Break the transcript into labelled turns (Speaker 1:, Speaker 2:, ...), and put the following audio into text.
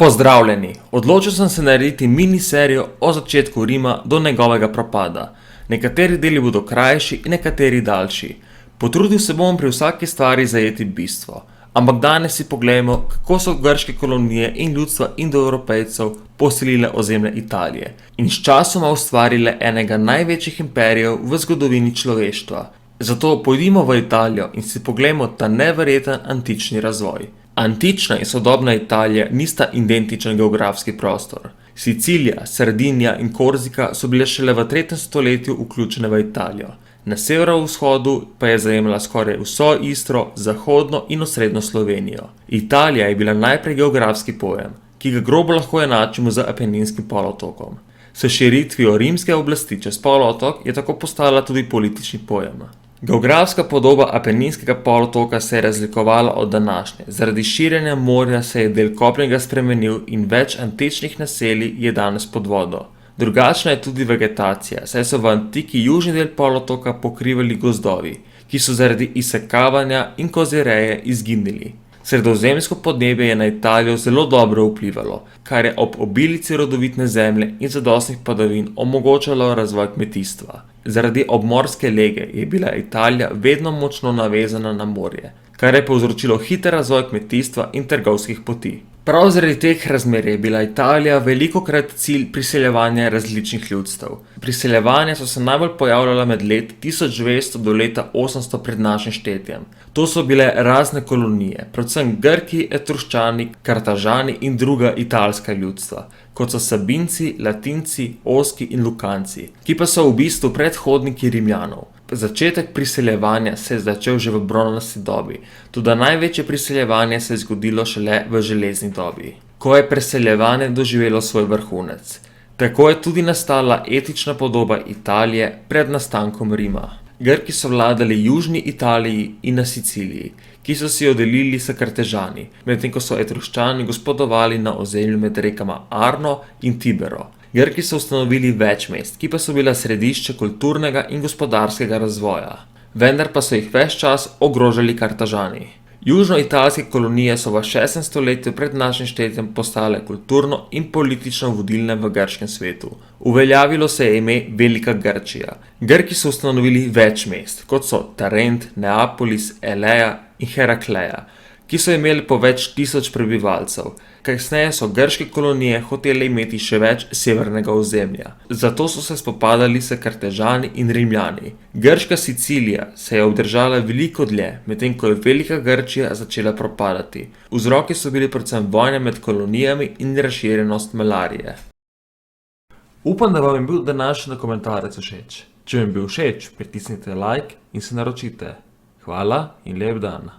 Speaker 1: Pozdravljeni! Odločil sem se narediti miniserijo o začetku Rima do njegovega propada. Nekateri deli bodo krajši in nekateri daljši. Potrudil se bom pri vsaki stvari zajeti bistvo. Ampak danes si poglejmo, kako so grške kolonije in ljudstva indoevropejcev poselile ozemlje Italije in sčasoma ustvarile enega največjih imperijev v zgodovini človeštva. Zato pojdimo v Italijo in si poglejmo ta neverjeten antični razvoj. Antična in sodobna Italija nista identičen geografski prostor. Sicilija, Sardinija in Korzika so bile šele v 3. stoletju vključene v Italijo. Na severovzhodu pa je zajemala skoraj vso Istro, zahodno in osrednjo Slovenijo. Italija je bila najprej geografski pojem, ki ga grobo lahko enačimo z Apeninskim polotokom. S širitvijo rimske oblasti čez polotok je tako postala tudi politični pojem. Geografska podoba Apeninskega polotoka se je razlikovala od današnje. Zaradi širjenja morja se je del kopnega spremenil in več antičnih naselij je danes pod vodo. Drugačna je tudi vegetacija, saj so v antiki južni del polotoka pokrivali gozdovi, ki so zaradi izsekavanja in kozjereje izginili. Sredozemsko podnebje je na Italijo zelo dobro vplivalo, kar je ob obilici rodovitne zemlje in zadostnih padavin omogočalo razvoj kmetijstva. Zaradi obmorske lege je bila Italija vedno močno navezana na morje, kar je povzročilo hiter razvoj kmetijstva in trgovskih poti. Prav zaradi teh razmer je bila Italija velikokrat cilj priseljevanja različnih ljudstev. Priseljevanja so se najbolj pojavljala med let 1200 do leta 800 pred našim štetjem. To so bile razne kolonije, predvsem Grki, Etruščani, Kartažani in druga italska ljudstva, kot so Sabinci, Latinci, Oski in Lukanci, ki pa so v bistvu predhodniki Rimljanov. Začetek priseljevanja se je začel že v bronasti dobi, toda največje priseljevanje se je zgodilo šele v železni dobi, ko je preseljevanje doživelo svoj vrhunec. Tako je tudi nastala etična podoba Italije pred nastankom Rima. Grki so vladali južni Italiji in na Siciliji, ki so si jo delili s Kartežani, medtem ko so Etruščani gospodovali na ozemlju med rekama Arno in Tibero. Grki so ustanovili več mest, ki pa so bila središče kulturnega in gospodarskega razvoja, vendar pa so jih ves čas ogrožali Kartažani. Južnoitalske kolonije so v 6. stoletju pred našim štetjem postale kulturno in politično vodilne v grškem svetu. Uveljavilo se je ime Velika Grčija. Grki so ustanovili več mest, kot so Tarent, Neapolis, Eleja in Herakleja, ki so imeli po več tisoč prebivalcev. Kasneje so grške kolonije hotele imeti še več severnega ozemlja. Zato so se spopadali s Kartežani in Rimljani. Grška Sicilija se je obdržala veliko dlje, medtem ko je Velika Grčija začela propadati. Vzroki so bili predvsem vojne med kolonijami in razširjenost malarije. Upam, da vam je bil današnji dokumentarec všeč. Če vam je bil všeč, pritisnite like in se naročite. Hvala in lep dan.